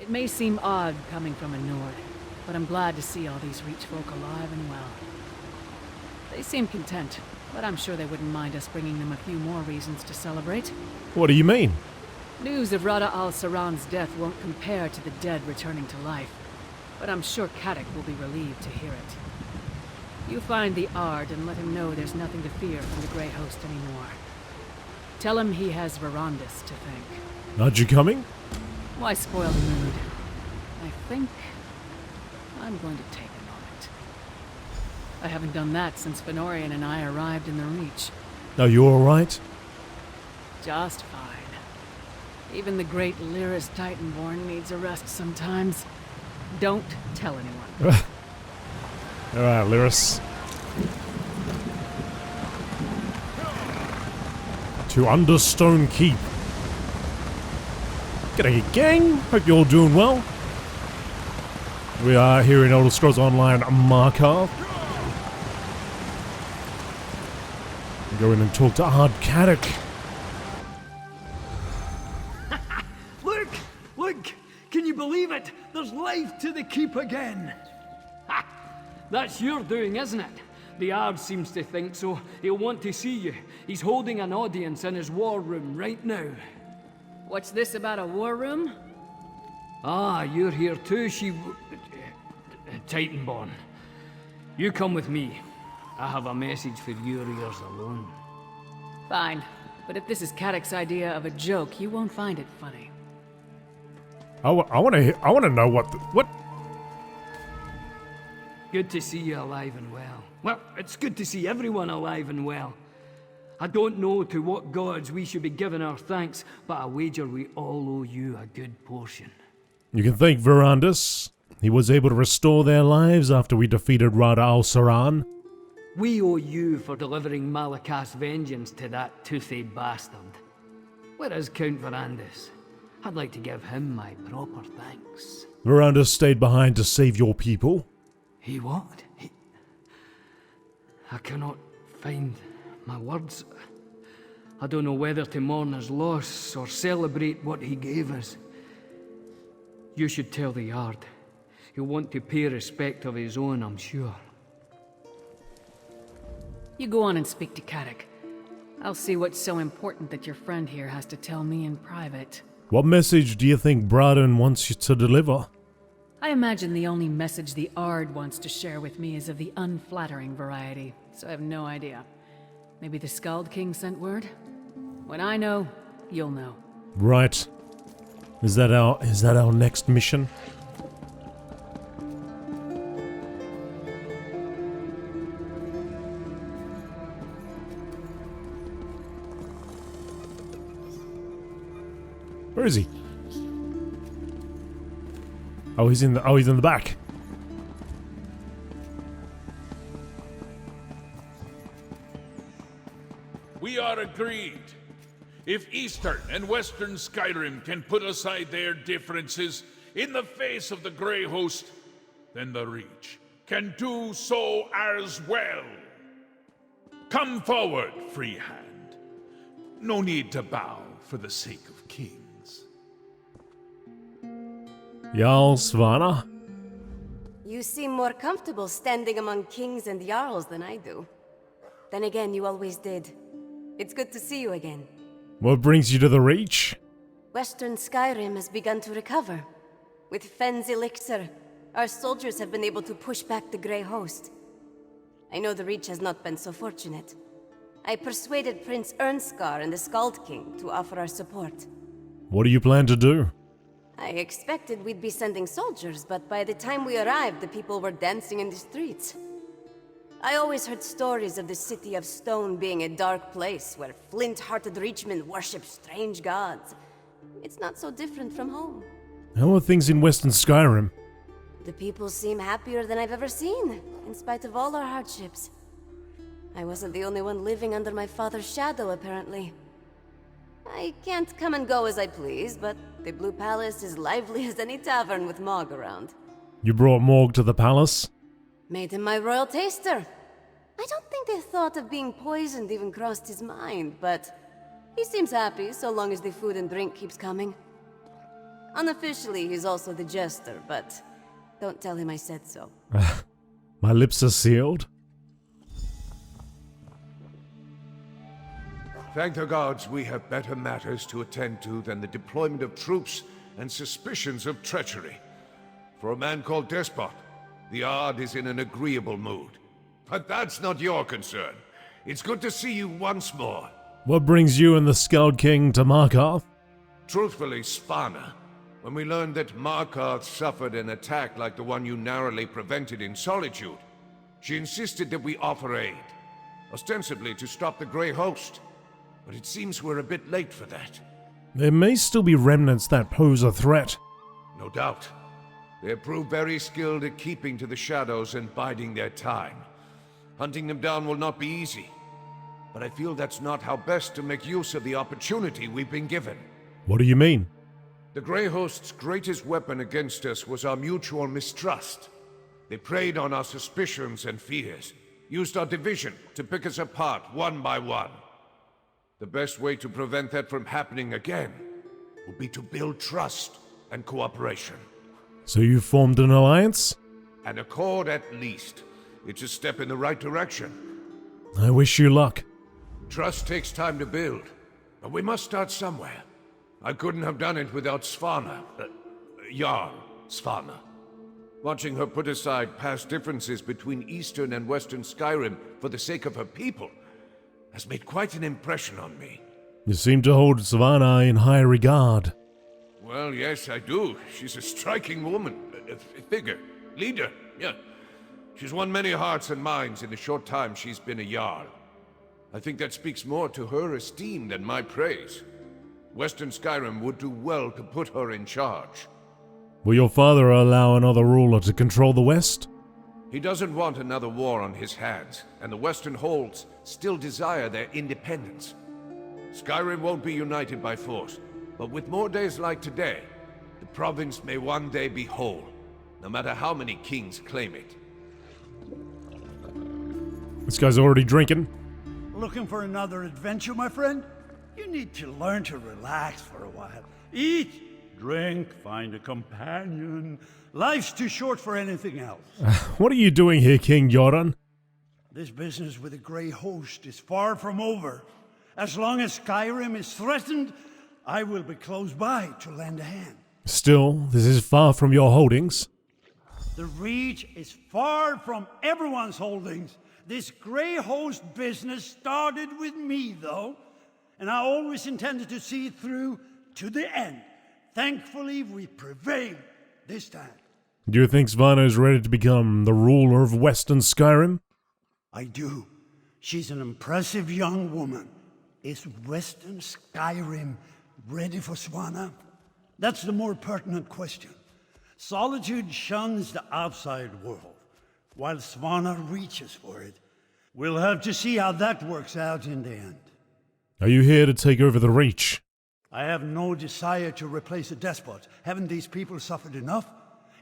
It may seem odd coming from a Nord, but I'm glad to see all these Reach folk alive and well. They seem content, but I'm sure they wouldn't mind us bringing them a few more reasons to celebrate. What do you mean? News of Rada al-Saran's death won't compare to the dead returning to life, but I'm sure Kadik will be relieved to hear it. You find the Ard and let him know there's nothing to fear from the Grey Host anymore. Tell him he has Verandis to thank. Aren't you coming? Why spoil the mood? I think I'm going to take a moment. I haven't done that since Fenorian and I arrived in the Reach. Are you alright? Just fine. Even the great Lyris Titanborn needs a rest sometimes. Don't tell anyone. Alright, Lyris. To Understone Keep. G'day gang, hope you're all doing well. We are here in Elder Scrolls Online Markarth. Go in and talk to Arkthzand. Look! Can you believe it? There's life to the keep again! Ha! That's your doing, isn't it? The Ard seems to think so. He'll want to see you. He's holding an audience in his war room right now. What's this about a war room? Ah, you're here too, Titanborn. You come with me. I have a message for your ears alone. Fine, but if this is Kadik's idea of a joke, you won't find it funny. I want to know what. Good to see you alive and well. Well, it's good to see everyone alive and well. I don't know to what gods we should be giving our thanks, but I wager we all owe you a good portion. You can thank Verandis. He was able to restore their lives after we defeated Rada al-Saran. We owe you for delivering Malakath's vengeance to that toothy bastard. Where is Count Verandis? I'd like to give him my proper thanks. Verandis stayed behind to save your people. He what? I cannot find my words. I don't know whether to mourn his loss or celebrate what he gave us. You should tell the Yard. He'll want to pay respect of his own, I'm sure. You go on and speak to Kadik. I'll see what's so important that your friend here has to tell me in private. What message do you think Braden wants you to deliver? I imagine the only message the Ard wants to share with me is of the unflattering variety, so I have no idea. Maybe the Skald King sent word? When I know, you'll know. Right. Is that our next mission? Where is he? Oh, he's in the back. We are agreed. If Eastern and Western Skyrim can put aside their differences in the face of the Grey Host, then the Reach can do so as well. Come forward, free hand. No need to bow for the sake of kings. Jarl Svanna? You seem more comfortable standing among kings and jarls than I do. Then again, you always did. It's good to see you again. What brings you to the Reach? Western Skyrim has begun to recover. With Fenn's elixir, our soldiers have been able to push back the Grey Host. I know the Reach has not been so fortunate. I persuaded Prince Ernskar and the Skald King to offer our support. What do you plan to do? I expected we'd be sending soldiers, but by the time we arrived, the people were dancing in the streets. I always heard stories of the City of Stone being a dark place where flint-hearted Reachmen worship strange gods. It's not so different from home. How are things in Western Skyrim? The people seem happier than I've ever seen, in spite of all our hardships. I wasn't the only one living under my father's shadow, apparently. I can't come and go as I please, but the Blue Palace is lively as any tavern with Mog around. You brought Morg to the palace? Made him my royal taster. I don't think the thought of being poisoned even crossed his mind, but he seems happy so long as the food and drink keeps coming. Unofficially, he's also the jester, but don't tell him I said so. My lips are sealed. Thank the gods we have better matters to attend to than the deployment of troops and suspicions of treachery. For a man called Despot, the Ard is in an agreeable mood. But that's not your concern. It's good to see you once more. What brings you and the Skald King to Markarth? Truthfully, Svanna, when we learned that Markarth suffered an attack like the one you narrowly prevented in Solitude, she insisted that we offer aid, ostensibly to stop the Grey Host. But it seems we're a bit late for that. There may still be remnants that pose a threat. No doubt. They have proved very skilled at keeping to the shadows and biding their time. Hunting them down will not be easy. But I feel that's not how best to make use of the opportunity we've been given. What do you mean? The Grey Host's greatest weapon against us was our mutual mistrust. They preyed on our suspicions and fears, used our division to pick us apart one by one. The best way to prevent that from happening again will be to build trust and cooperation. So you formed an alliance? An accord at least. It's a step in the right direction. I wish you luck. Trust takes time to build, but we must start somewhere. I couldn't have done it without Svanna. Jarl Svanna. Watching her put aside past differences between Eastern and Western Skyrim for the sake of her people has made quite an impression on me. You seem to hold Svanna in high regard. Well, yes, I do. She's a striking woman. A figure. Leader, yeah. She's won many hearts and minds in the short time she's been a Jarl. I think that speaks more to her esteem than my praise. Western Skyrim would do well to put her in charge. Will your father allow another ruler to control the West? He doesn't want another war on his hands, and the Western holds still desire their independence. Skyrim won't be united by force, but with more days like today, the province may one day be whole, no matter how many kings claim it. This guy's already drinking. Looking for another adventure, my friend? You need to learn to relax for a while. Eat, drink, find a companion. Life's too short for anything else. What are you doing here, King Jordan? This business with the Grey Host is far from over. As long as Skyrim is threatened, I will be close by to lend a hand. Still, this is far from your holdings. The Reach is far from everyone's holdings. This Grey Host business started with me, though, and I always intended to see it through to the end. Thankfully, we prevailed this time. Do you think Svanna is ready to become the ruler of Western Skyrim? I do. She's an impressive young woman. Is Western Skyrim ready for Svanna? That's the more pertinent question. Solitude shuns the outside world, while Svanna reaches for it. We'll have to see how that works out in the end. Are you here to take over the Reach? I have no desire to replace a despot. Haven't these people suffered enough?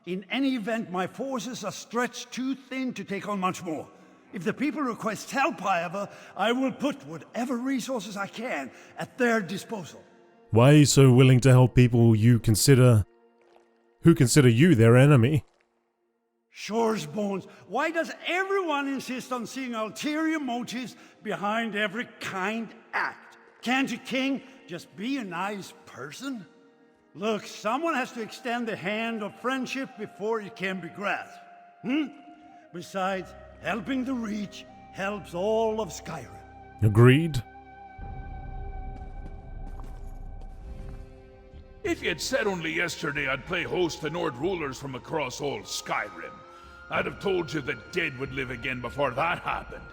In any event, my forces are stretched too thin to take on much more. If the people request help, however, I will put whatever resources I can at their disposal. Why are you so willing to help people who consider you their enemy? Shore's bones. Why does everyone insist on seeing ulterior motives behind every kind act? Can't a king just be a nice person? Look, someone has to extend the hand of friendship before it can be grasped. Besides, helping the Reach helps all of Skyrim. Agreed. If you'd said only yesterday I'd play host to Nord rulers from across all Skyrim, I'd have told you the dead would live again before that happened.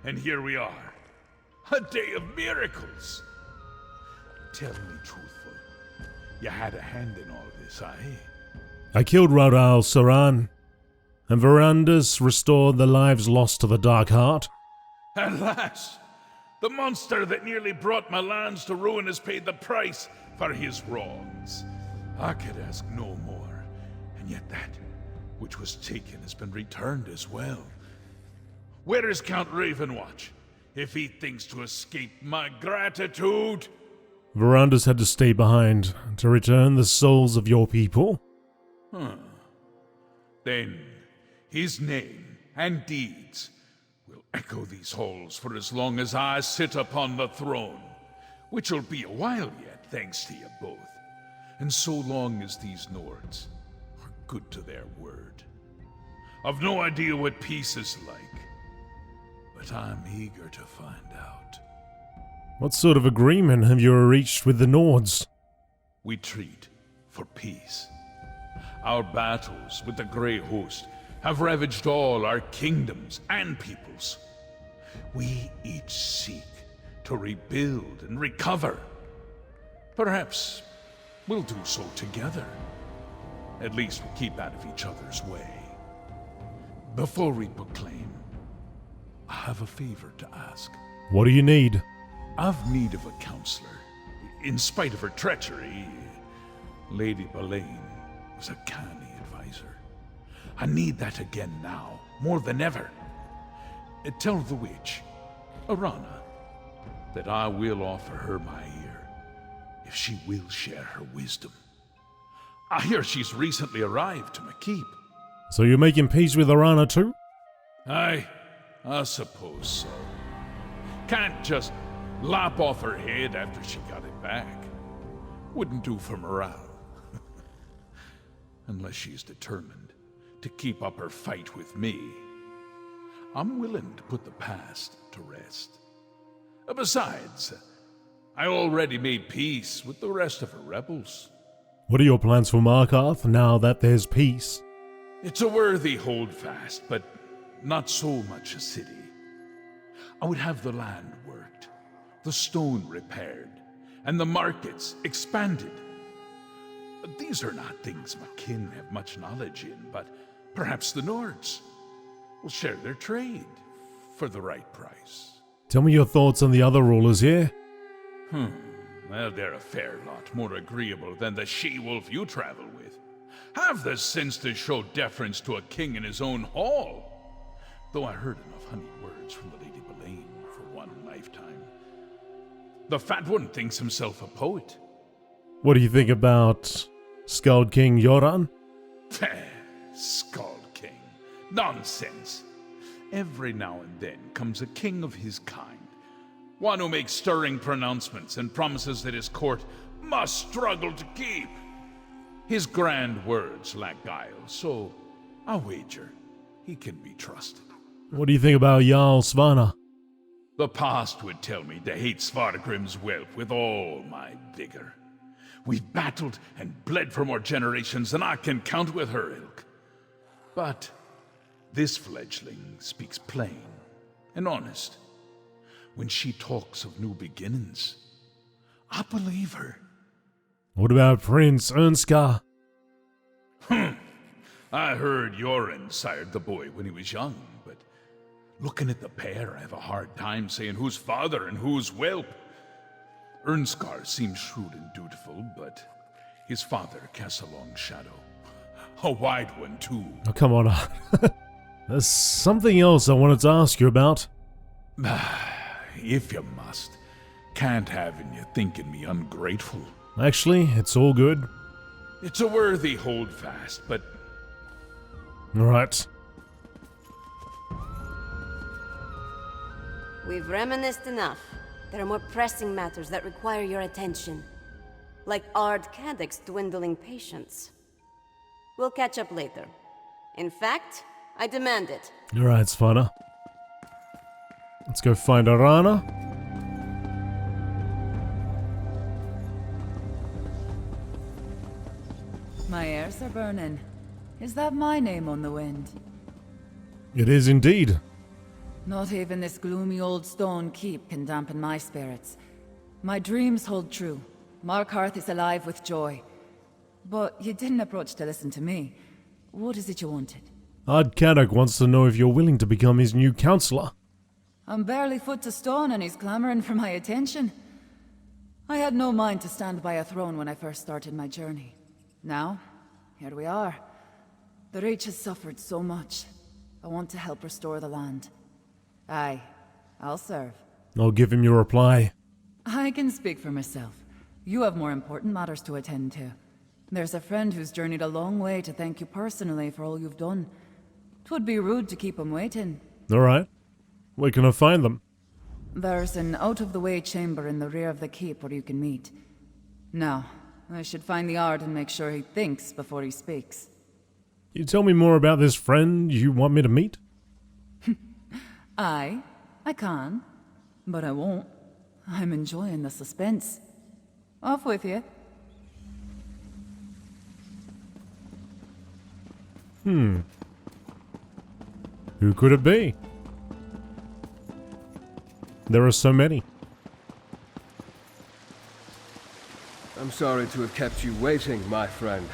And here we are. A day of miracles. Tell me truthful, you had a hand in all this, aye? I killed Raudal Saran, and Verandus restored the lives lost to the Dark Heart. Alas, the monster that nearly brought my lands to ruin has paid the price for his wrongs. I could ask no more, and yet that which was taken has been returned as well. Where is Count Ravenwatch, if he thinks to escape my gratitude? Verandas had to stay behind to return the souls of your people. Then his name and deeds will echo these halls for as long as I sit upon the throne, which'll be a while yet, thanks to you both, and so long as these Nords are good to their word. I've no idea what peace is like, but I'm eager to find out. What sort of agreement have you reached with the Nords? We treat for peace. Our battles with the Grey Host have ravaged all our kingdoms and peoples. We each seek to rebuild and recover. Perhaps we'll do so together. At least we'll keep out of each other's way. Before we proclaim, I have a favor to ask. What do you need? I've need of a counselor. In spite of her treachery, Lady Belaine was a canny advisor. I need that again now, more than ever. Tell the witch, Arana, that I will offer her my ear, if she will share her wisdom. I hear she's recently arrived to my keep. So you're making peace with Arana too? I suppose so. Can't just lop off her head after she got it back. Wouldn't do for morale. Unless she's determined to keep up her fight with me. I'm willing to put the past to rest. Besides, I already made peace with the rest of her rebels. What are your plans for Markarth now that there's peace? It's a worthy holdfast, but not so much a city. I would have the land worked, the stone repaired, and the markets expanded. These are not things my kin have much knowledge in, but perhaps the Nords will share their trade for the right price. Tell me your thoughts on the other rulers here. Well, they're a fair lot more agreeable than the she-wolf you travel with. Have the sense to show deference to a king in his own hall. Though I heard enough honeyed words from the Lady Belaine for one lifetime. The fat one thinks himself a poet. What do you think about Skald King Yoran? Skald King. Nonsense. Every now and then comes a king of his kind. One who makes stirring pronouncements and promises that his court must struggle to keep. His grand words lack guile, so I wager he can be trusted. What do you think about Jarl Svanna? The past would tell me to hate Svargrim's whelp with all my vigor. We've battled and bled for more generations than I can count with her ilk. But this fledgling speaks plain and honest. When she talks of new beginnings, I believe her. What about Prince Ernskar? I heard Yoren sired the boy when he was young, but looking at the pair, I have a hard time saying who's father and who's whelp. Ernskar seems shrewd and dutiful, but his father casts a long shadow. A wide one, too. Oh, come on. There's something else I wanted to ask you about. If you must. Can't have in you thinking me ungrateful. Actually, it's all good. It's a worthy holdfast, but... Alright. We've reminisced enough. There are more pressing matters that require your attention. Like Arkthzand's dwindling patience. We'll catch up later. In fact, I demand it. Alright, Svanna. Let's go find Arana. My ears are burning. Is that my name on the wind? It is indeed. Not even this gloomy old stone keep can dampen my spirits. My dreams hold true. Markarth is alive with joy. But you didn't approach to listen to me. What is it you wanted? Arkthzand wants to know if you're willing to become his new counselor. I'm barely foot to stone and he's clamoring for my attention. I had no mind to stand by a throne when I first started my journey. Now, here we are. The Reach has suffered so much. I want to help restore the land. Aye, I'll serve. I'll give him your reply. I can speak for myself. You have more important matters to attend to. There's a friend who's journeyed a long way to thank you personally for all you've done. 'Twould be rude to keep him waiting. Alright. Where can I find them? There's an out-of-the-way chamber in the rear of the keep where you can meet. Now, I should find the Ard and make sure he thinks before he speaks. You tell me more about this friend you want me to meet? I can, but I won't. I'm enjoying the suspense. Off with you. Who could it be? There are so many. I'm sorry to have kept you waiting, my friend.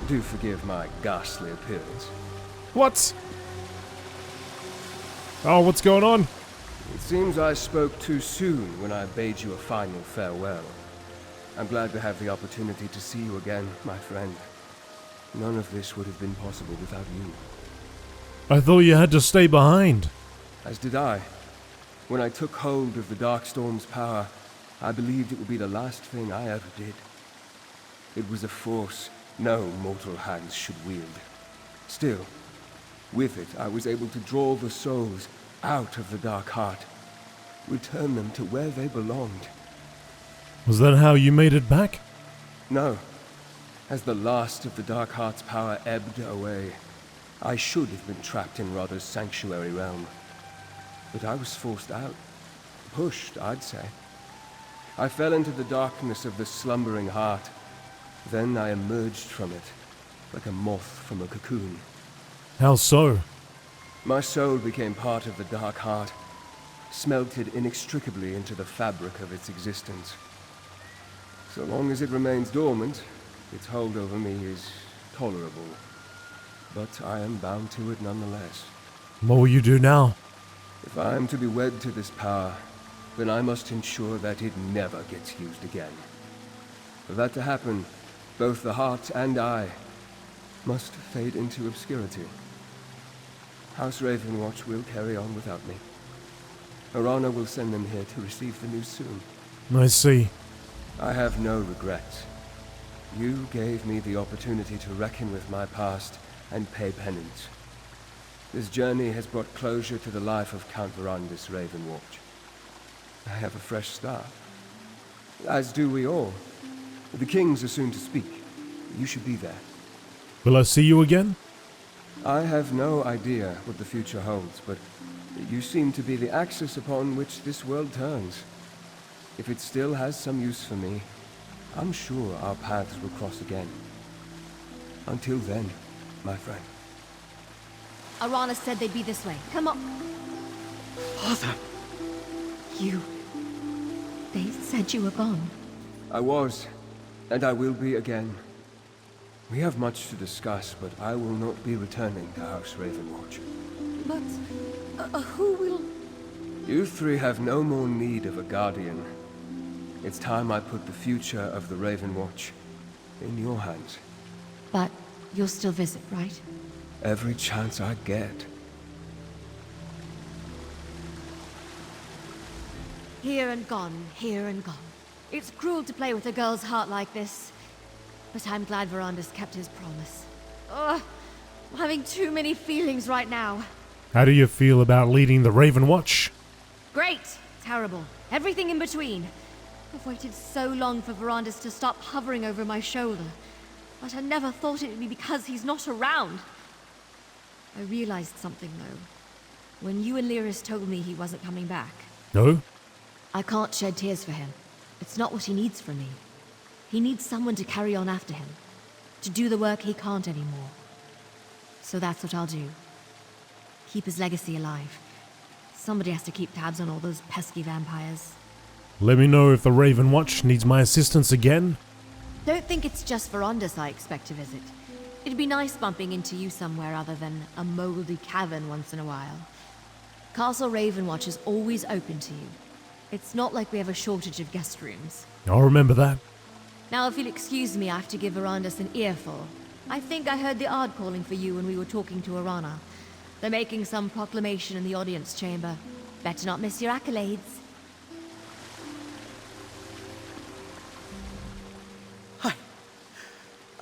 Do forgive my ghastly appearance. What? Oh, what's going on? It seems I spoke too soon when I bade you a final farewell. I'm glad to have the opportunity to see you again, my friend. None of this would have been possible without you. I thought you had to stay behind. As did I. When I took hold of the Darkstorm's power, I believed it would be the last thing I ever did. It was a force no mortal hands should wield. Still, with it, I was able to draw the souls out of the Dark Heart, return them to where they belonged. Was that how you made it back? No. As the last of the Dark Heart's power ebbed away, I should have been trapped in Radha's sanctuary realm. But I was forced out. Pushed, I'd say. I fell into the darkness of the slumbering heart. Then I emerged from it, like a moth from a cocoon. How so? My soul became part of the Dark Heart, smelted inextricably into the fabric of its existence. So long as it remains dormant, its hold over me is tolerable. But I am bound to it nonetheless. What will you do now? If I am to be wed to this power, then I must ensure that it never gets used again. For that to happen, both the heart and I must fade into obscurity. House Ravenwatch will carry on without me. Arana will send them here to receive the news soon. I see. I have no regrets. You gave me the opportunity to reckon with my past and pay penance. This journey has brought closure to the life of Count Verandis Ravenwatch. I have a fresh start. As do we all. The kings are soon to speak. You should be there. Will I see you again? I have no idea what the future holds, but you seem to be the axis upon which this world turns. If it still has some use for me, I'm sure our paths will cross again. Until then, my friend. Arana said they'd be this way. Come on. Father! They said you were gone. I was, and I will be again. We have much to discuss, but I will not be returning to House Ravenwatch. But, who will... You three have no more need of a guardian. It's time I put the future of the Ravenwatch in your hands. But you'll still visit, right? Every chance I get. Here and gone, here and gone. It's cruel to play with a girl's heart like this. But I'm glad Verandis kept his promise. Ugh, I'm having too many feelings right now. How do you feel about leading the Ravenwatch? Great, terrible, everything in between. I've waited so long for Verandis to stop hovering over my shoulder. But I never thought it would be because he's not around. I realized something, though. When you and Lyris told me he wasn't coming back. No? I can't shed tears for him. It's not what he needs from me. He needs someone to carry on after him. To do the work he can't anymore. So that's what I'll do. Keep his legacy alive. Somebody has to keep tabs on all those pesky vampires. Let me know if the Ravenwatch needs my assistance again. Don't think it's just Verandis I expect to visit. It'd be nice bumping into you somewhere other than a moldy cavern once in a while. Castle Ravenwatch is always open to you. It's not like we have a shortage of guest rooms. I'll remember that. Now, if you'll excuse me, I have to give Verandis an earful. I think I heard the Ard calling for you when we were talking to Arana. They're making some proclamation in the audience chamber. Better not miss your accolades.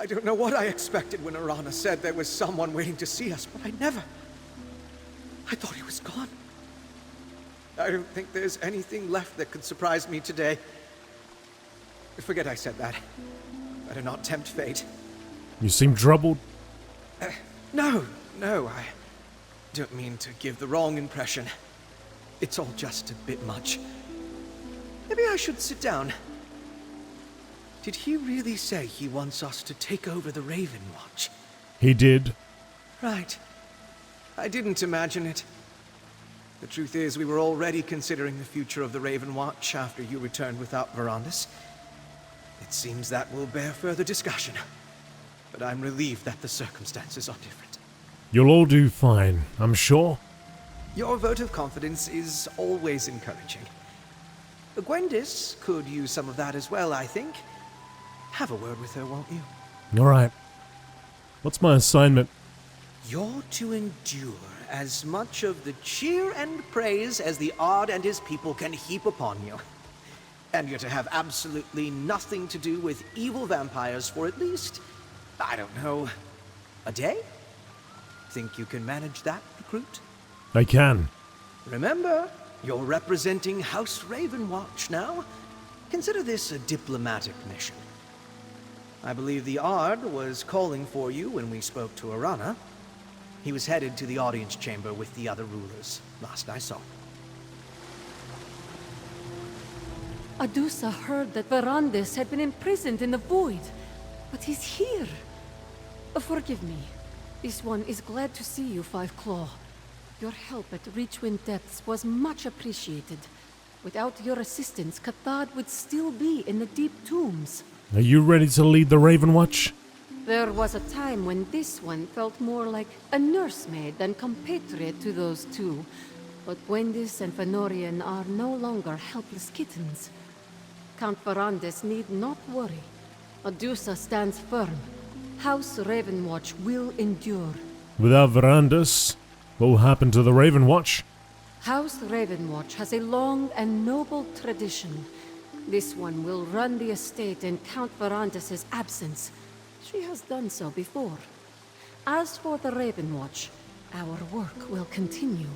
I don't know what I expected when Arana said there was someone waiting to see us, but I never... I thought he was gone. I don't think there's anything left that could surprise me today. Forget I said that. Better not tempt fate. You seem troubled. No, I don't mean to give the wrong impression. It's all just a bit much. Maybe I should sit down. Did he really say he wants us to take over the Raven Watch? He did. Right. I didn't imagine it. The truth is, we were already considering the future of the Raven Watch after you returned without Verandis. It seems that will bear further discussion. But I'm relieved that the circumstances are different. You'll all do fine, I'm sure. Your vote of confidence is always encouraging. Gwendis could use some of that as well, I think. Have a word with her, won't you? Alright. What's my assignment? You're to endure as much of the cheer and praise as the Ard and his people can heap upon you. And you're to have absolutely nothing to do with evil vampires for at least, I don't know, a day? Think you can manage that, recruit? I can. Remember, you're representing House Ravenwatch now. Consider this a diplomatic mission. I believe the Ard was calling for you when we spoke to Arana. He was headed to the audience chamber with the other rulers, last I saw. Adusa heard that Verandis had been imprisoned in the Void, but he's here. Forgive me. This one is glad to see you, Five Claw. Your help at Reachwind Depths was much appreciated. Without your assistance, Cathad would still be in the deep tombs. Are you ready to lead the Raven Watch? There was a time when this one felt more like a nursemaid than compatriot to those two. But Gwendis and Fenorian are no longer helpless kittens. Count Verandis need not worry. Adusa stands firm. House Ravenwatch will endure. Without Verandis, what will happen to the Raven Watch? House Ravenwatch has a long and noble tradition. This one will run the estate in Count Verandis' absence. She has done so before. As for the Ravenwatch, our work will continue.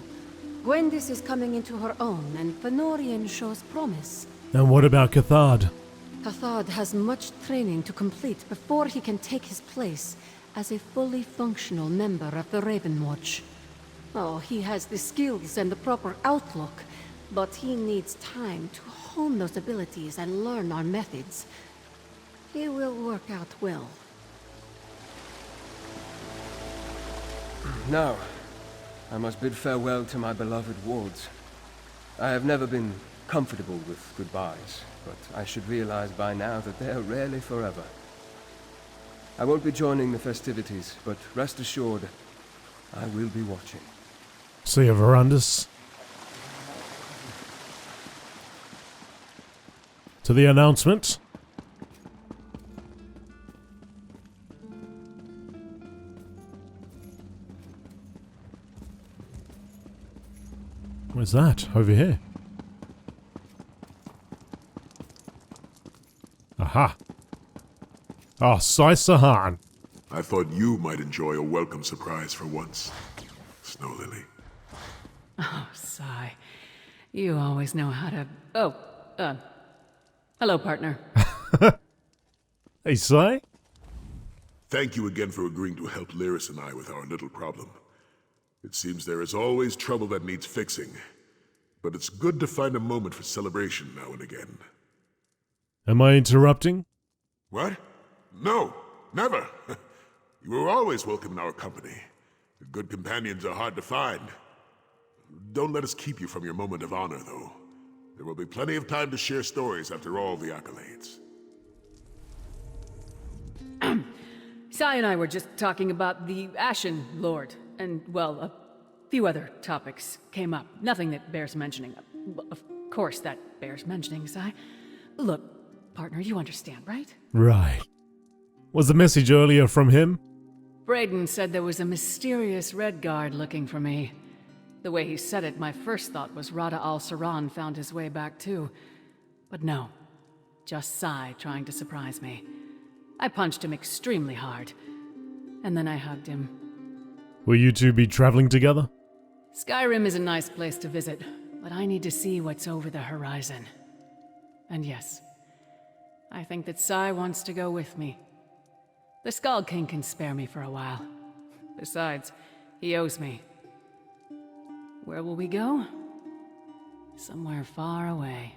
Gwendis is coming into her own, and Fenorian shows promise. And what about Cathad? Cathad has much training to complete before he can take his place as a fully functional member of the Ravenwatch. Oh, he has the skills and the proper outlook, but he needs time to hone those abilities and learn our methods. He will work out well. Now, I must bid farewell to my beloved wards. I have never been comfortable with goodbyes, but I should realize by now that they are rarely forever. I won't be joining the festivities, but rest assured, I will be watching. See you, Verandis. To the announcement. Where's that? Over here. Aha. Ah, Sai Sahan. I thought you might enjoy a welcome surprise for once, Snow Lily. Oh, Sai. You always know how to... Oh, hello, partner. Hey, Sai? Thank you again for agreeing to help Lyris and I with our little problem. It seems there is always trouble that needs fixing, but it's good to find a moment for celebration now and again. Am I interrupting? What? No, never. You were always welcome in our company. Good companions are hard to find. Don't let us keep you from your moment of honor, though. There will be plenty of time to share stories after all the accolades. Sai and I were just talking about the Ashen Lord, and, well, a few other topics came up. Nothing that bears mentioning. Of course that bears mentioning, Sai. Look, partner, you understand, right? Right. Was the message earlier from him? Brayden said there was a mysterious Red Guard looking for me. The way he said it, my first thought was Rada al-Saran found his way back too. But no, just Sai trying to surprise me. I punched him extremely hard, and then I hugged him. Will you two be traveling together? Skyrim is a nice place to visit, but I need to see what's over the horizon. And yes, I think that Sai wants to go with me. The Skull King can spare me for a while. Besides, he owes me. Where will we go? Somewhere far away.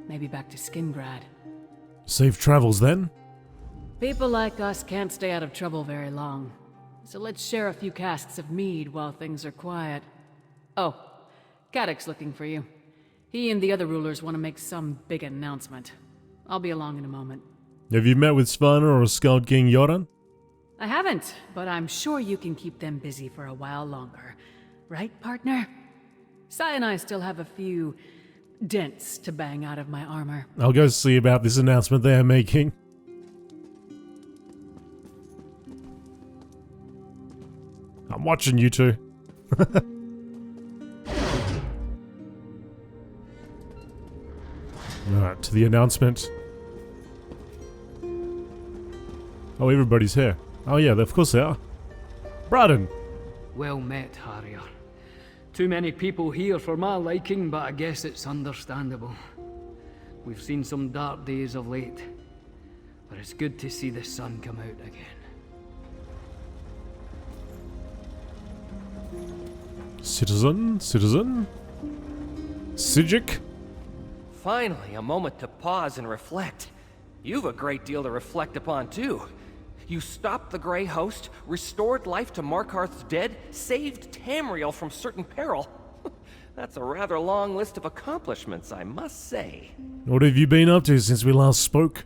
Maybe back to Skingrad. Safe travels then? People like us can't stay out of trouble very long. So let's share a few casks of mead while things are quiet. Oh, Cadoc's looking for you. He and the other rulers want to make some big announcement. I'll be along in a moment. Have you met with Svanna or Skald King Yoran? I haven't, but I'm sure you can keep them busy for a while longer. Right, partner? Sai and I still have a few dents to bang out of my armor. I'll go see about this announcement they are making. I'm watching you two. Alright, to the announcement. Oh, everybody's here. Oh yeah, of course they are. Braden! Well met, Harrier. Too many people here for my liking, but I guess it's understandable. We've seen some dark days of late, but it's good to see the sun come out again. Citizen? Sijik? Finally, a moment to pause and reflect. You've a great deal to reflect upon, too. You stopped the Grey Host, restored life to Markarth's dead, saved Tamriel from certain peril. That's a rather long list of accomplishments, I must say. What have you been up to since we last spoke?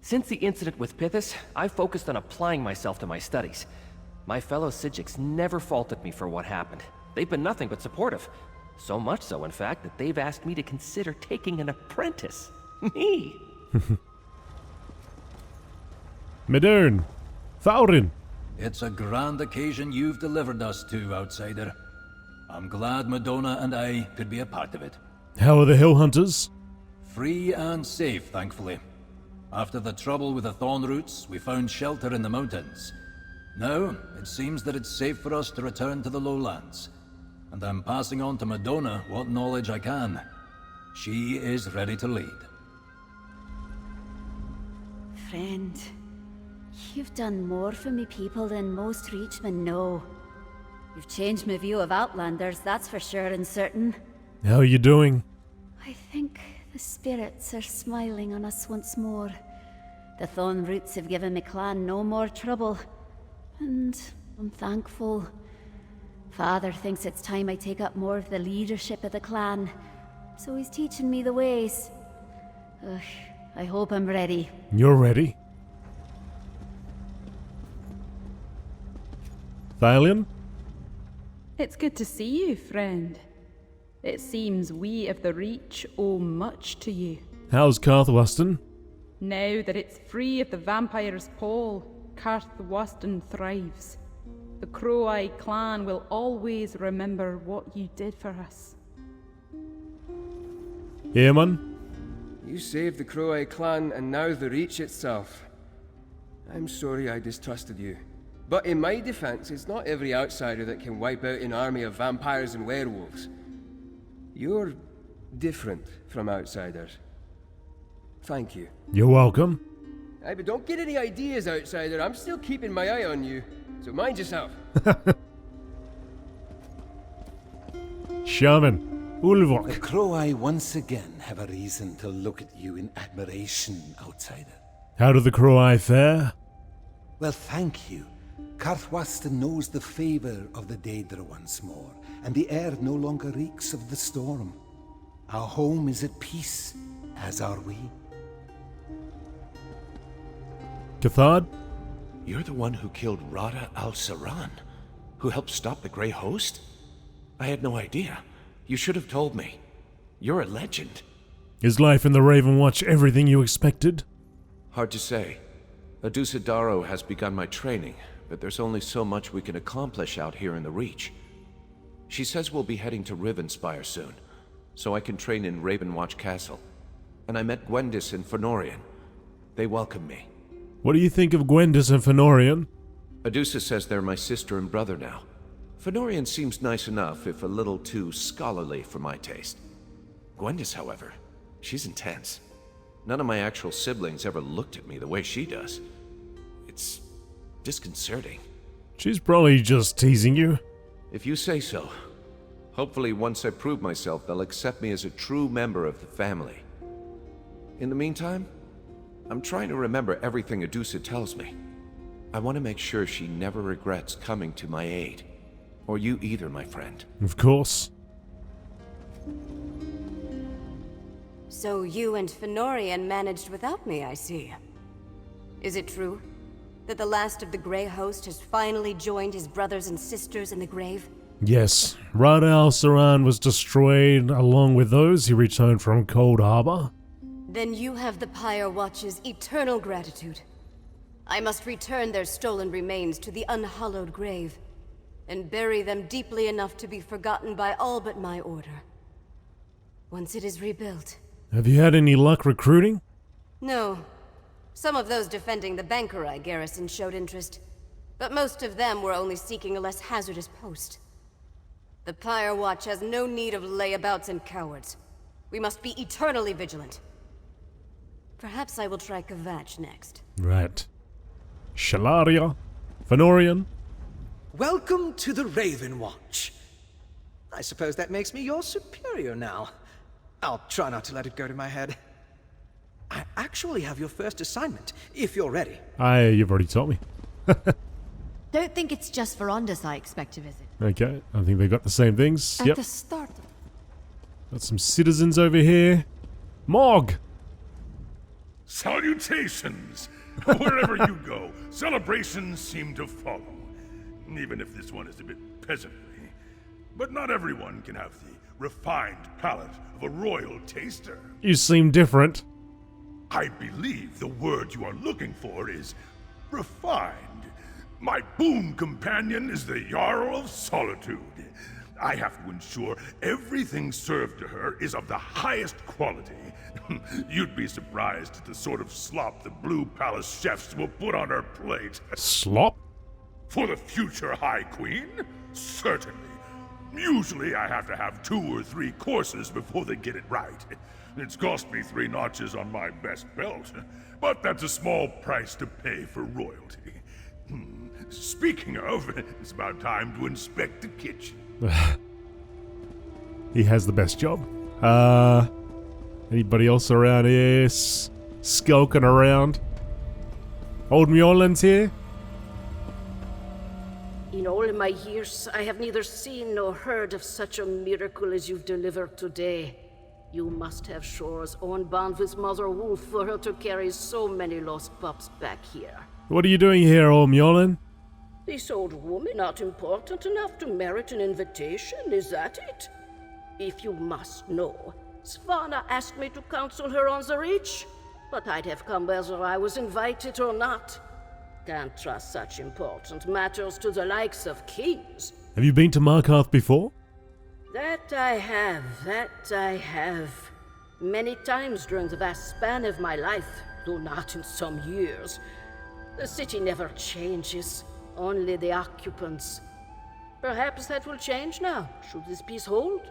Since the incident with Pithis, I've focused on applying myself to my studies. My fellow Sijiks never faulted me for what happened. They've been nothing but supportive. So much so, in fact, that they've asked me to consider taking an apprentice. Me! Medern! Thaurin! It's a grand occasion you've delivered us to, outsider. I'm glad Madonna and I could be a part of it. How are the Hill Hunters? Free and safe, thankfully. After the trouble with the thorn roots, we found shelter in the mountains. Now, it seems that it's safe for us to return to the lowlands. And I'm passing on to Madonna what knowledge I can. She is ready to lead. Friend, you've done more for me people than most Reachmen know. You've changed my view of Outlanders, that's for sure and certain. How are you doing? I think the spirits are smiling on us once more. The thorn roots have given my clan no more trouble. And I'm thankful. Father thinks it's time I take up more of the leadership of the clan, so he's teaching me the ways. Ugh, I hope I'm ready. You're ready? Thalion? It's good to see you, friend. It seems we of the Reach owe much to you. How's Karthwaston? Now that it's free of the vampire's pall, Karthwaston thrives. The Crow-Eye clan will always remember what you did for us. Eamon? You saved the Crow-Eye clan and now the Reach itself. I'm sorry I distrusted you. But in my defense, it's not every outsider that can wipe out an army of vampires and werewolves. You're different from outsiders. Thank you. You're welcome. Aye, but don't get any ideas, outsider. I'm still keeping my eye on you. So mind yourself. Shaman, Ulvok. The Crow-Eye once again have a reason to look at you in admiration, outsider. How did the Crow-Eye fare? Well, thank you. Karthwaston knows the favor of the Daedra once more, and the air no longer reeks of the storm. Our home is at peace, as are we. Cathard? You're the one who killed Rada al-Saran, who helped stop the Grey Host? I had no idea. You should have told me. You're a legend. Is life in the Raven Watch everything you expected? Hard to say. Adusa Daro has begun my training, but there's only so much we can accomplish out here in the Reach. She says we'll be heading to Rivenspire soon, so I can train in Ravenwatch Castle. And I met Gwendis and Fenorian. They welcomed me. What do you think of Gwendis and Fenorian? Adusa says they're my sister and brother now. Fenorian seems nice enough, if a little too scholarly for my taste. Gwendis, however, she's intense. None of my actual siblings ever looked at me the way she does. It's disconcerting. She's probably just teasing you. If you say so. Hopefully, once I prove myself, they'll accept me as a true member of the family. In the meantime, I'm trying to remember everything Adusa tells me. I want to make sure she never regrets coming to my aid. Or you either, my friend. Of course. So you and Fenorian managed without me, I see. Is it true that the last of the Grey Host has finally joined his brothers and sisters in the grave? Yes, Rada Al-Saran was destroyed along with those who returned from Cold Harbor. Then you have the Pyre Watch's eternal gratitude. I must return their stolen remains to the unhallowed grave, and bury them deeply enough to be forgotten by all but my order. Once it is rebuilt. Have you had any luck recruiting? No. Some of those defending the Bankerai garrison showed interest, but most of them were only seeking a less hazardous post. The Pyre Watch has no need of layabouts and cowards. We must be eternally vigilant. Perhaps I will try Kvatch next. Right. Shalaria, Fenorian. Welcome to the Raven Watch. I suppose that makes me your superior now. I'll try not to let it go to my head. I actually have your first assignment, if you're ready. You've already told me. Don't think it's just for Ondas I expect a visit. Okay, I think they got the same things. At Yep. the start. Got some citizens over here. Mog! Salutations! Wherever you go, celebrations seem to follow. Even if this one is a bit peasantry. But not everyone can have the refined palate of a royal taster. You seem different. I believe the word you are looking for is refined. My boon companion is the Jarl of Solitude. I have to ensure everything served to her is of the highest quality. You'd be surprised at the sort of slop the Blue Palace chefs will put on her plate. Slop? For the future High Queen? Certainly. Usually I have to have 2 or 3 courses before they get it right. It's cost me 3 notches on my best belt, but that's a small price to pay for royalty. Speaking of, it's about time to inspect the kitchen. He has the best job. Anybody else around here skulking around? Old Mjolnir's here? In all my years, I have neither seen nor heard of such a miracle as you've delivered today. You must have Shore's own bond with Mother Wolf for her to carry so many lost pups back here. What are you doing here, old Mjolnir? This old woman not important enough to merit an invitation, is that it? If you must know, Svanna asked me to counsel her on the Reach, but I'd have come whether I was invited or not. Can't trust such important matters to the likes of kings. Have you been to Markarth before? That I have. Many times during the vast span of my life, though not in some years. The city never changes, only the occupants. Perhaps that will change now, should this peace hold.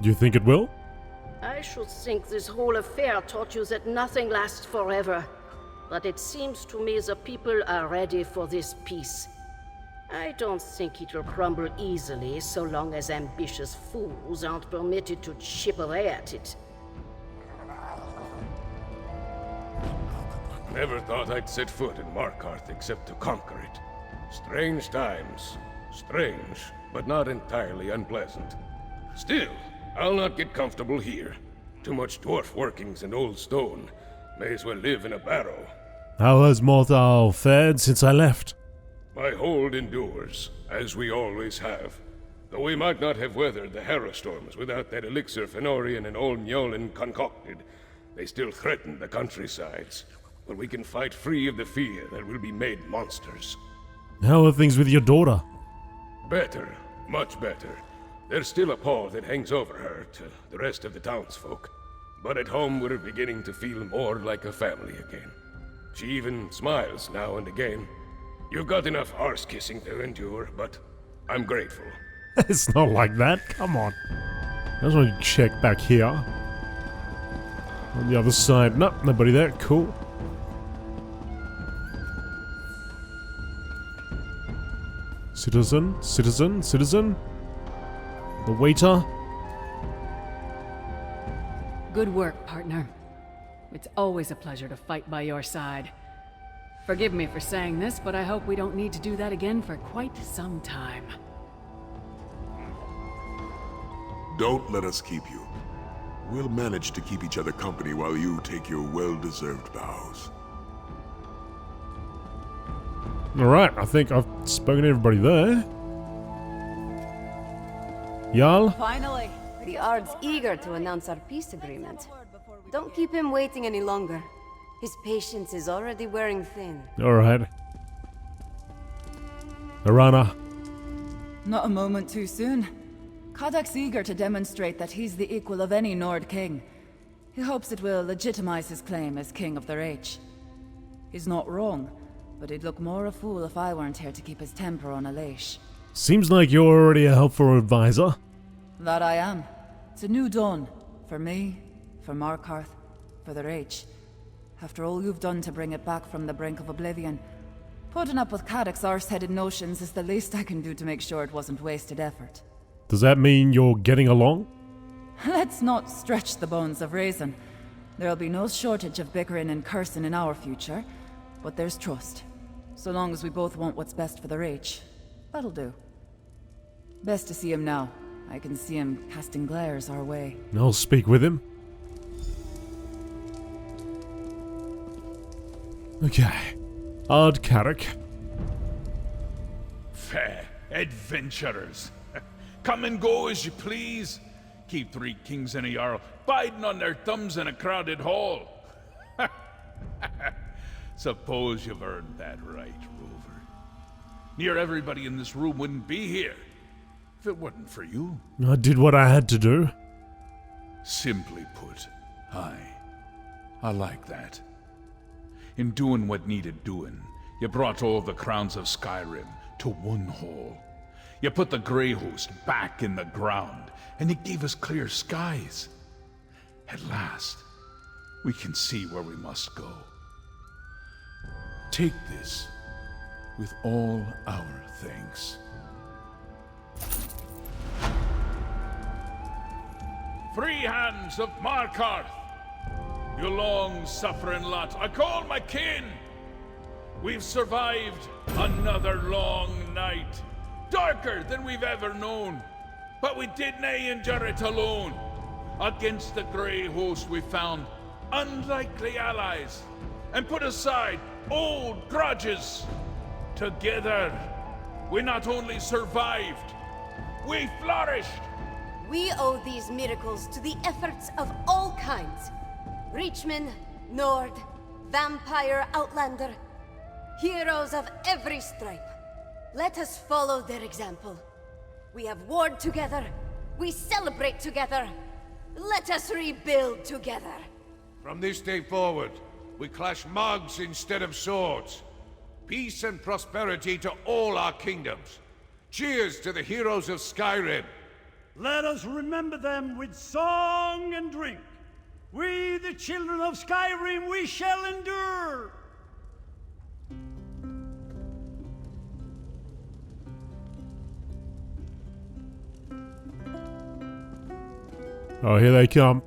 Do you think it will? I should think this whole affair taught you that nothing lasts forever. But it seems to me the people are ready for this peace. I don't think it will crumble easily so long as ambitious fools aren't permitted to chip away at it. Never thought I'd set foot in Markarth except to conquer it. Strange times. Strange, but not entirely unpleasant. Still, I'll not get comfortable here. Too much dwarf workings and old stone. May as well live in a barrow. How has Morthal fared since I left? My hold endures, as we always have. Though we might not have weathered the Harrowstorms without that elixir Fenorian and old Njolin concocted, they still threaten the countrysides. But we can fight free of the fear that we'll be made monsters. How are things with your daughter? Better, much better. There's still a pall that hangs over her to the rest of the townsfolk. But at home we're beginning to feel more like a family again. She even smiles now and again. You've got enough arse-kissing to endure, but I'm grateful. It's not like that. Come on. I just want to check back here. On the other side. Nope, nobody there. Cool. Citizen, citizen, citizen. The waiter. Good work, partner. It's always a pleasure to fight by your side. Forgive me for saying this, but I hope we don't need to do that again for quite some time. Don't let us keep you. We'll manage to keep each other company while you take your well-deserved bows. Alright, I think I've spoken to everybody there. Jarl? Finally! The Ard's eager to announce our peace agreement. Don't keep him waiting any longer. His patience is already wearing thin. Alright. Arana. Not a moment too soon. Kadak's eager to demonstrate that he's the equal of any Nord king. He hopes it will legitimize his claim as king of the Reach. He's not wrong, but he'd look more a fool if I weren't here to keep his temper on a leash. Seems like you're already a helpful advisor. That I am. It's a new dawn. For me, for Markarth, for the Reach. After all you've done to bring it back from the brink of oblivion, putting up with Kadak's arse-headed notions is the least I can do to make sure it wasn't wasted effort. Does that mean you're getting along? Let's not stretch the bones of reason. There'll be no shortage of bickering and cursing in our future, but there's trust. So long as we both want what's best for the Reach, that'll do. Best to see him now. I can see him casting glares our way. I'll speak with him. Okay. Ardcarrick. Fair adventurers. Come and go as you please. Keep 3 kings and a jarl biding on their thumbs in a crowded hall. Suppose you've earned that right, Rover. Near everybody in this room wouldn't be here if it wasn't for you. I did what I had to do. Simply put, I like that. In doing what needed doing, you brought all the crowns of Skyrim to one hall. You put the Grey Host back in the ground, and you gave us clear skies. At last, we can see where we must go. Take this with all our thanks. Free hands of Markarth, you long-suffering lot, I call my kin. We've survived another long night, darker than we've ever known, but we didn't endure it alone. Against the Grey Host we found unlikely allies, and put aside old grudges. Together, we not only survived, we flourished. We owe these miracles to the efforts of all kinds. Reachmen, Nord, Vampire, Outlander. Heroes of every stripe. Let us follow their example. We have warred together. We celebrate together. Let us rebuild together. From this day forward, we clash mugs instead of swords. Peace and prosperity to all our kingdoms. Cheers to the heroes of Skyrim. Let us remember them with song and drink. We, the children of Skyrim, we shall endure. Oh, here they come.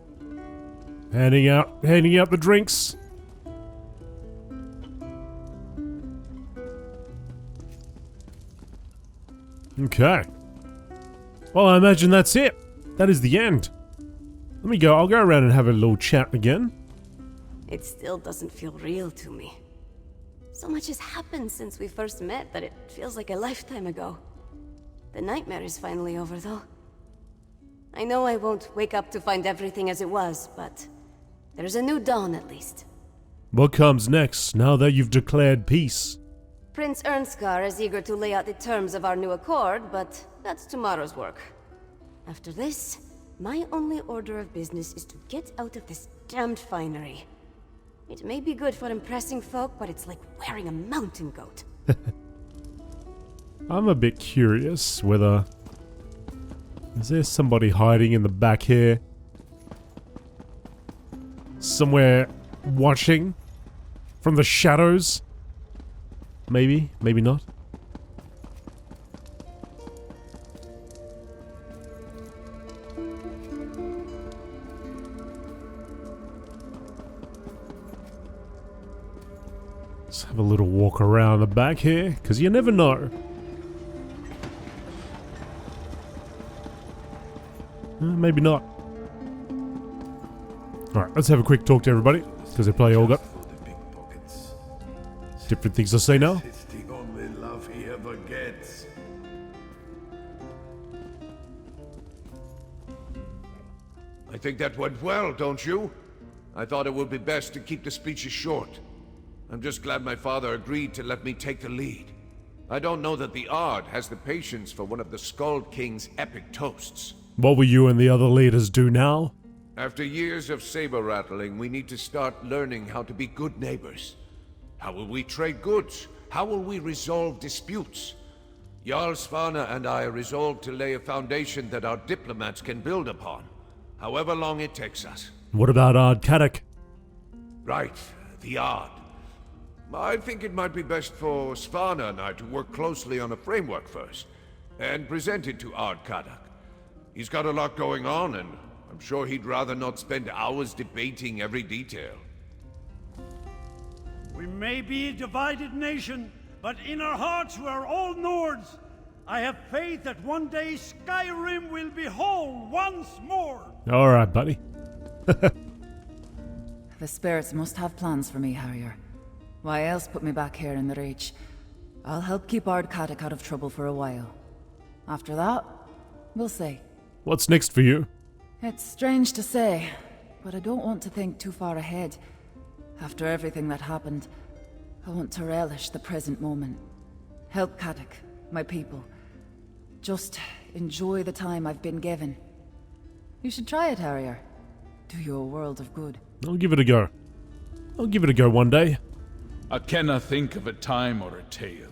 Handing out the drinks. Okay. Well, I imagine that's it. That is the end. Let me go. I'll go around and have a little chat again. It still doesn't feel real to me. So much has happened since we first met that it feels like a lifetime ago. The nightmare is finally over, though. I know I won't wake up to find everything as it was, but there's a new dawn at least. What comes next, now that you've declared peace? Prince Ernskar is eager to lay out the terms of our new accord, but that's tomorrow's work. After this, my only order of business is to get out of this damned finery. It may be good for impressing folk, but it's like wearing a mountain goat. I'm a bit curious whether... Is there somebody hiding in the back here? Somewhere watching from the shadows? Maybe, maybe not. Let's have a little walk around the back here, because you never know. Maybe not. Alright, let's have a quick talk to everybody, because they probably all got different things to say now. It's the only love he ever gets. I think that went well, don't you? I thought it would be best to keep the speeches short. I'm just glad my father agreed to let me take the lead. I don't know that the Ard has the patience for one of the Skald King's epic toasts. What will you and the other leaders do now? After years of saber rattling, we need to start learning how to be good neighbors. How will we trade goods? How will we resolve disputes? Jarl Svanna and I are resolved to lay a foundation that our diplomats can build upon, however long it takes us. What about Arkthzand? Right, the Ard. I think it might be best for Svanna and I to work closely on a framework first, and present it to Arkthzand. He's got a lot going on, and I'm sure he'd rather not spend hours debating every detail. We may be a divided nation, but in our hearts we are all Nords. I have faith that one day Skyrim will be whole once more. Alright, buddy. The spirits must have plans for me, Harrier. Why else put me back here in the Reach? I'll help keep Arkthzand out of trouble for a while. After that, we'll see. What's next for you? It's strange to say, but I don't want to think too far ahead. After everything that happened, I want to relish the present moment. Help Khadak, my people. Just enjoy the time I've been given. You should try it, Harrier. Do you a world of good. I'll give it a go. I'll give it a go one day. I cannot think of a time or a tale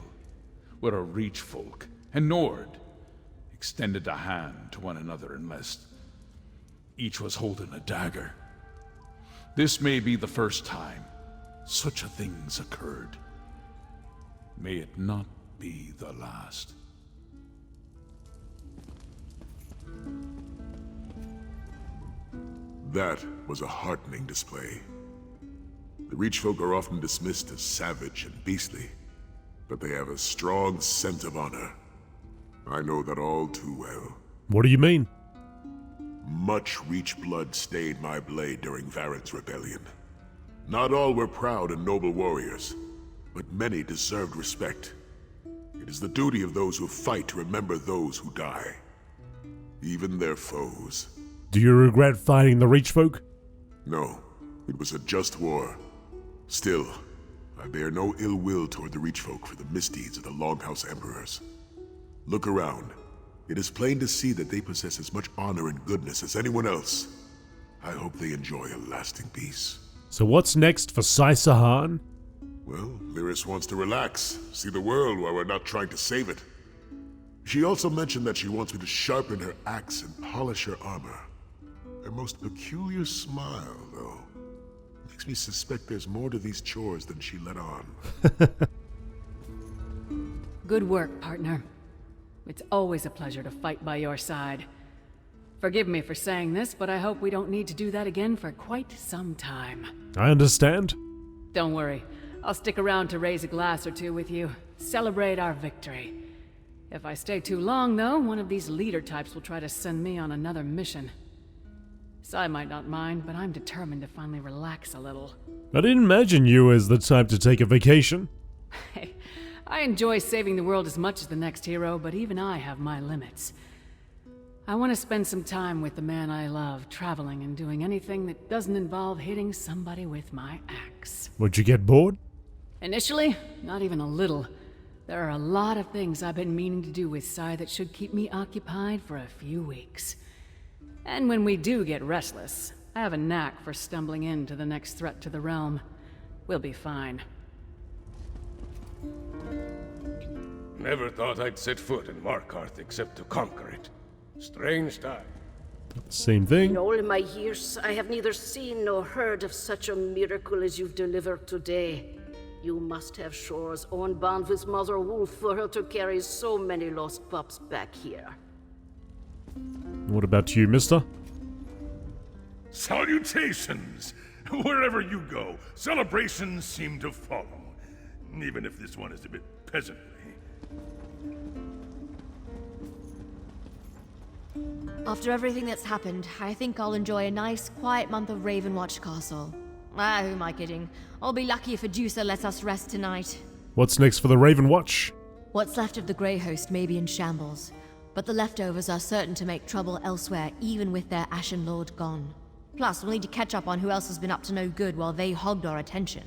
where a Reach folk and Nord extended a hand to one another unless each was holding a dagger. This may be the first time such a thing's occurred. May it not be the last. That was a heartening display. The Reach folk are often dismissed as savage and beastly, but they have a strong sense of honor. I know that all too well. What do you mean? Much Reach blood stained my blade during Varen's rebellion. Not all were proud and noble warriors, but many deserved respect. It is the duty of those who fight to remember those who die, even their foes. Do you regret fighting the Reach folk? No, it was a just war. Still, I bear no ill will toward the Reach folk for the misdeeds of the Longhouse Emperors. Look around. It is plain to see that they possess as much honor and goodness as anyone else. I hope they enjoy a lasting peace. So what's next for Sai-Sahan? Well, Lyris wants to relax, see the world while we're not trying to save it. She also mentioned that she wants me to sharpen her axe and polish her armor. Her most peculiar smile, though, makes me suspect there's more to these chores than she let on. Good work, partner. It's always a pleasure to fight by your side. Forgive me for saying this, but I hope we don't need to do that again for quite some time. I understand. Don't worry. I'll stick around to raise a glass or two with you. Celebrate our victory. If I stay too long, though, one of these leader types will try to send me on another mission. Sai might not mind, but I'm determined to finally relax a little. I didn't imagine you as the type to take a vacation. Hey, I enjoy saving the world as much as the next hero, but even I have my limits. I want to spend some time with the man I love, traveling and doing anything that doesn't involve hitting somebody with my axe. Would you get bored? Initially, not even a little. There are a lot of things I've been meaning to do with Sai that should keep me occupied for a few weeks. And when we do get restless, I have a knack for stumbling into the next threat to the realm. We'll be fine. Never thought I'd set foot in Markarth except to conquer it. Strange time. Same thing. In all my years, I have neither seen nor heard of such a miracle as you've delivered today. You must have Shore's own bond with Mother Wolf for her to carry so many lost pups back here. What about you, mister? Salutations! Wherever you go, celebrations seem to follow. Even if this one is a bit peasantly. After everything that's happened, I think I'll enjoy a nice, quiet month of Ravenwatch Castle. Ah, who am I kidding? I'll be lucky if Adusa lets us rest tonight. What's next for the Raven Watch? What's left of the Grey Host may be in shambles, but the leftovers are certain to make trouble elsewhere, even with their Ashen Lord gone. Plus, we'll need to catch up on who else has been up to no good while they hogged our attention.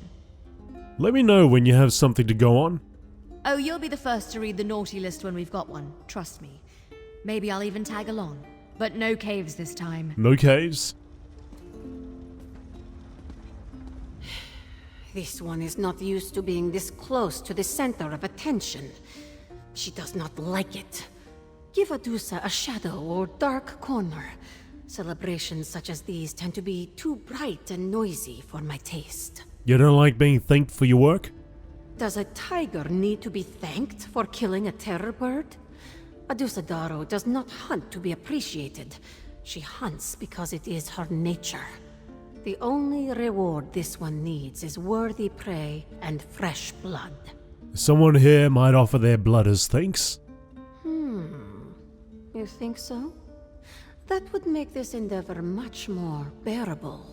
Let me know when you have something to go on. Oh, you'll be the first to read the naughty list when we've got one, trust me. Maybe I'll even tag along. But no caves this time. No caves. This one is not used to being this close to the center of attention. She does not like it. Give Adusa a shadow or dark corner. Celebrations such as these tend to be too bright and noisy for my taste. You don't like being thanked for your work? Does a tiger need to be thanked for killing a terror bird? Adusa Daro does not hunt to be appreciated. She hunts because it is her nature. The only reward this one needs is worthy prey and fresh blood. Someone here might offer their blood as thanks. You think so? That would make this endeavor much more bearable.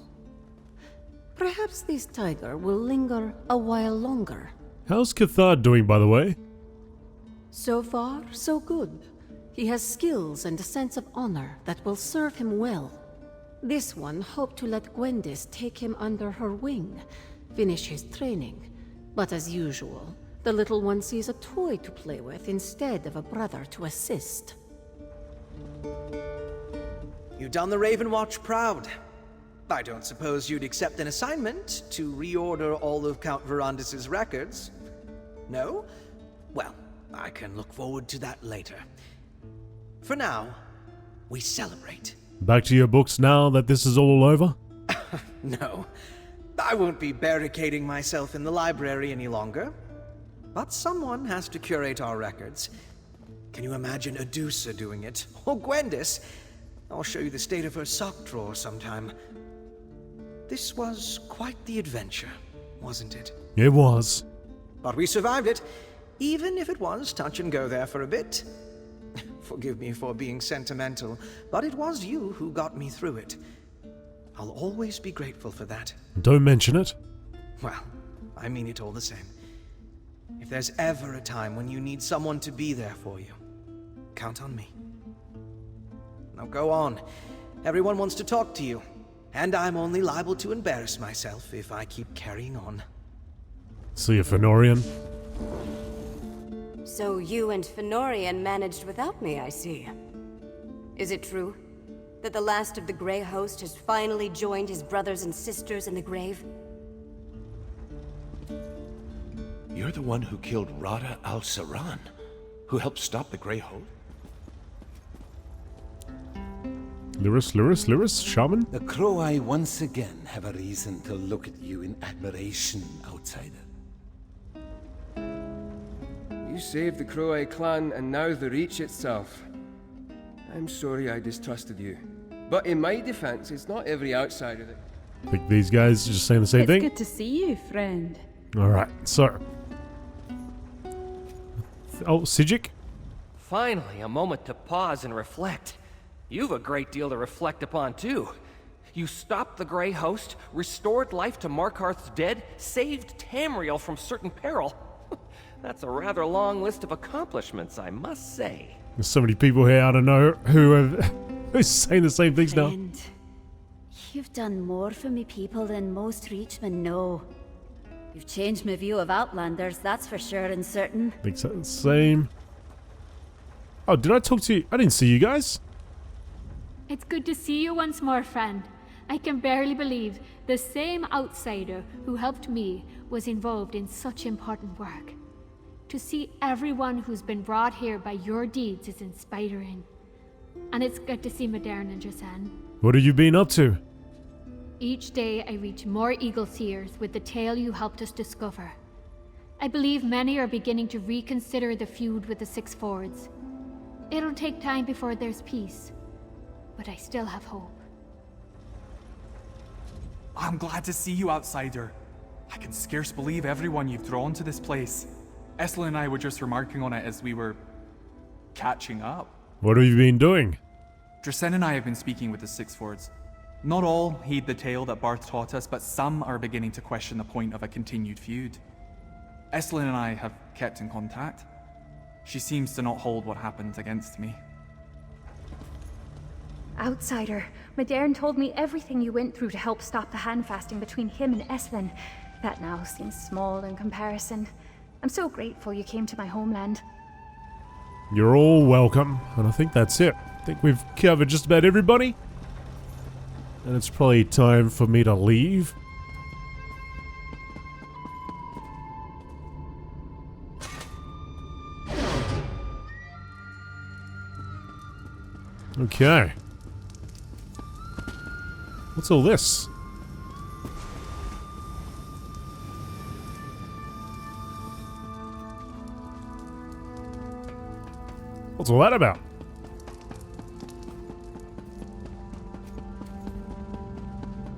Perhaps this tiger will linger a while longer. How's Cathard doing, by the way? So far, so good. He has skills and a sense of honor that will serve him well. This one hoped to let Gwendis take him under her wing, finish his training. But as usual, the little one sees a toy to play with instead of a brother to assist. You've done the Ravenwatch proud. I don't suppose you'd accept an assignment to reorder all of Count Verandis' records? No? Well, I can look forward to that later. For now, we celebrate. Back to your books now that this is all over? No, I won't be barricading myself in the library any longer. But someone has to curate our records. Can you imagine Adusa doing it? Or Gwendis? I'll show you the state of her sock drawer sometime. This was quite the adventure, wasn't it? It was. But we survived it, even if it was touch and go there for a bit. Forgive me for being sentimental, but it was you who got me through it. I'll always be grateful for that. Don't mention it. Well, I mean it all the same. If there's ever a time when you need someone to be there for you, count on me. Now go on. Everyone wants to talk to you, and I'm only liable to embarrass myself if I keep carrying on. See you, Fenorian. So you and Fenorian managed without me, I see. Is it true that the last of the Grey Host has finally joined his brothers and sisters in the grave? You're the one who killed Rada al-Saran, who helped stop the Grey Host? Lyris, Shaman? The Crow-Eye once again have a reason to look at you in admiration, outsider. You saved the Crow-Eye clan and now the Reach itself. I'm sorry I distrusted you. But in my defense, it's not every outsider that... I think these guys are just saying the same thing. It's good to see you, friend. Alright, so... Oh, Sijik? Finally, a moment to pause and reflect. You've a great deal to reflect upon, too. You stopped the Grey Host, restored life to Markarth's dead, saved Tamriel from certain peril. That's a rather long list of accomplishments, I must say. There's so many people here, I don't know who's saying the same things now. Friend, you've done more for me people than most Reachmen know. You've changed my view of Outlanders, that's for sure and certain. I think so, same. Oh, did I talk to you? I didn't see you guys. It's good to see you once more, friend. I can barely believe the same outsider who helped me was involved in such important work. To see everyone who's been brought here by your deeds is inspiring. And it's good to see Modern and Jasen. What have you been up to? Each day I reach more Eagle Seers with the tale you helped us discover. I believe many are beginning to reconsider the feud with the Six Fords. It'll take time before there's peace, but I still have hope. I'm glad to see you, outsider. I can scarce believe everyone you've drawn to this place. Esla and I were just remarking on it as we were catching up. What have you been doing? Drasen and I have been speaking with the Six Fords. Not all heed the tale that Barth taught us, but some are beginning to question the point of a continued feud. Esla and I have kept in contact. She seems to not hold what happened against me. Outsider, Modern told me everything you went through to help stop the handfasting between him and Eslan. That now seems small in comparison. I'm so grateful you came to my homeland. You're all welcome, and I think that's it. I think we've covered just about everybody. And it's probably time for me to leave. Okay. What's all this? What's all that about?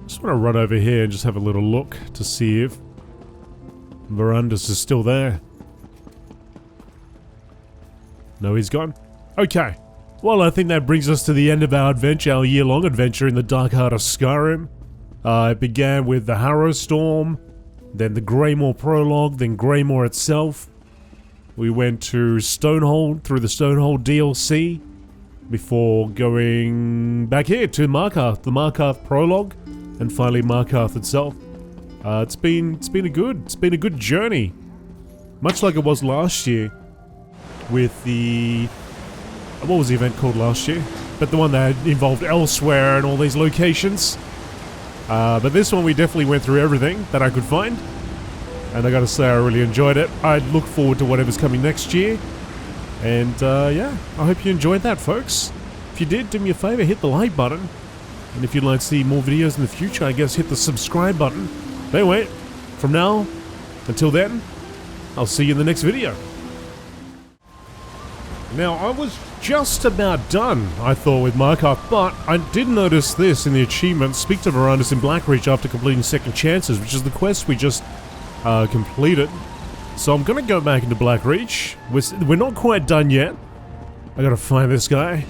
Just want to run over here and just have a little look to see if Verandus is still there. No, he's gone. Okay. Well, I think that brings us to the end of our adventure, our year-long adventure in the Dark Heart of Skyrim. It began with the Harrow Storm, then the Greymoor prologue, then Greymoor itself. We went to Stonehold through the Stonehold DLC before going back here to Markarth, the Markarth prologue, and finally Markarth itself. It's been a good journey, much like it was last year with the. What was the event called last year? But the one that involved Elsewhere and all these locations. But this one we definitely went through everything that I could find. And I gotta say I really enjoyed it. I look forward to whatever's coming next year. And yeah, I hope you enjoyed that, folks. If you did, do me a favor, hit the like button. And if you'd like to see more videos in the future, I guess hit the subscribe button. But anyway, from now until then, I'll see you in the next video. Now, I was just about done, I thought, with Markarth, but I did notice this in the achievement, Speak to Verandus in Blackreach after completing Second Chances, which is the quest we just completed. So I'm gonna go back into Blackreach. We're not quite done yet. I gotta find this guy.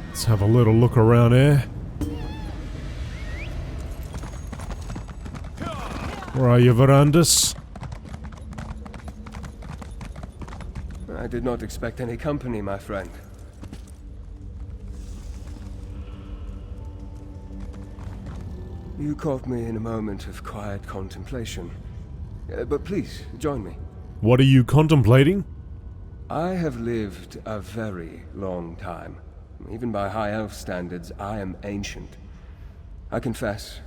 Let's have a little look around here. Where are you, Verandus? I did not expect any company, my friend. You caught me in a moment of quiet contemplation. But please, join me. What are you contemplating? I have lived a very long time. Even by high elf standards, I am ancient. I confess,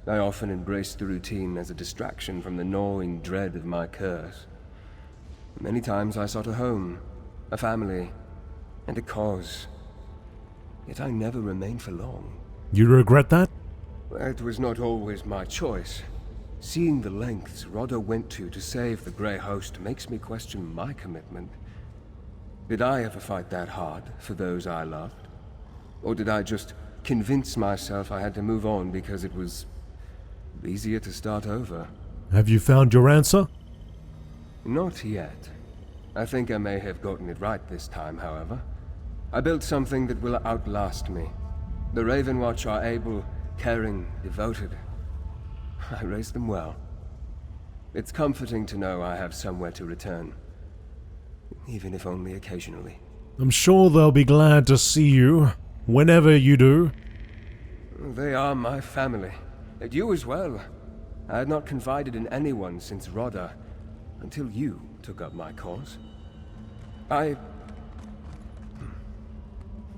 I often embraced the routine as a distraction from the gnawing dread of my curse. Many times I sought a home, a family, and a cause. Yet I never remained for long. You regret that? It was not always my choice. Seeing the lengths Rodda went to save the Grey Host makes me question my commitment. Did I ever fight that hard for those I loved? Or did I just convince myself I had to move on because it was easier to start over? Have you found your answer? Not yet. I think I may have gotten it right this time, however. I built something that will outlast me. The Raven Watch are able, caring, devoted. I raised them well. It's comforting to know I have somewhere to return. Even if only occasionally. I'm sure they'll be glad to see you, whenever you do. They are my family. And you as well. I had not confided in anyone since Rodda, until you took up my cause. I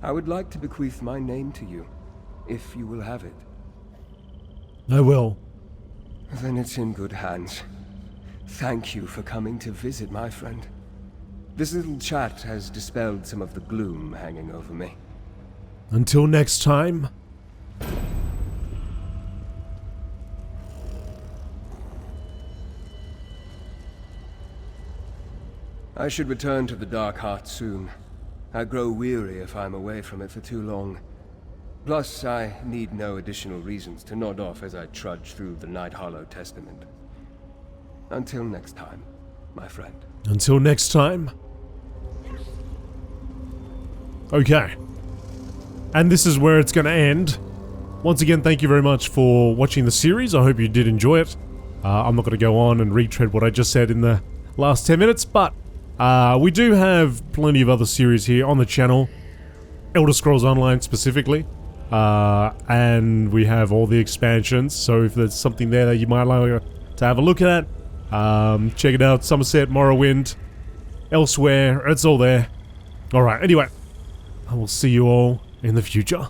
would like to bequeath my name to you, if you will have it. I will. Then it's in good hands. Thank you for coming to visit, my friend. This little chat has dispelled some of the gloom hanging over me. Until next time. I should return to the Dark Heart soon. I grow weary if I'm away from it for too long. Plus, I need no additional reasons to nod off as I trudge through the Night Hollow Testament. Until next time, my friend. Until next time. Okay. And this is where it's going to end. Once again, thank you very much for watching the series. I hope you did enjoy it. I'm not going to go on and retread what I just said in the last 10 minutes, but we do have plenty of other series here on the channel. Elder Scrolls Online specifically. And we have all the expansions, so if there's something there that you might like to have a look at, check it out. Somerset, Morrowind, elsewhere, it's all there. Alright, anyway, I will see you all in the future.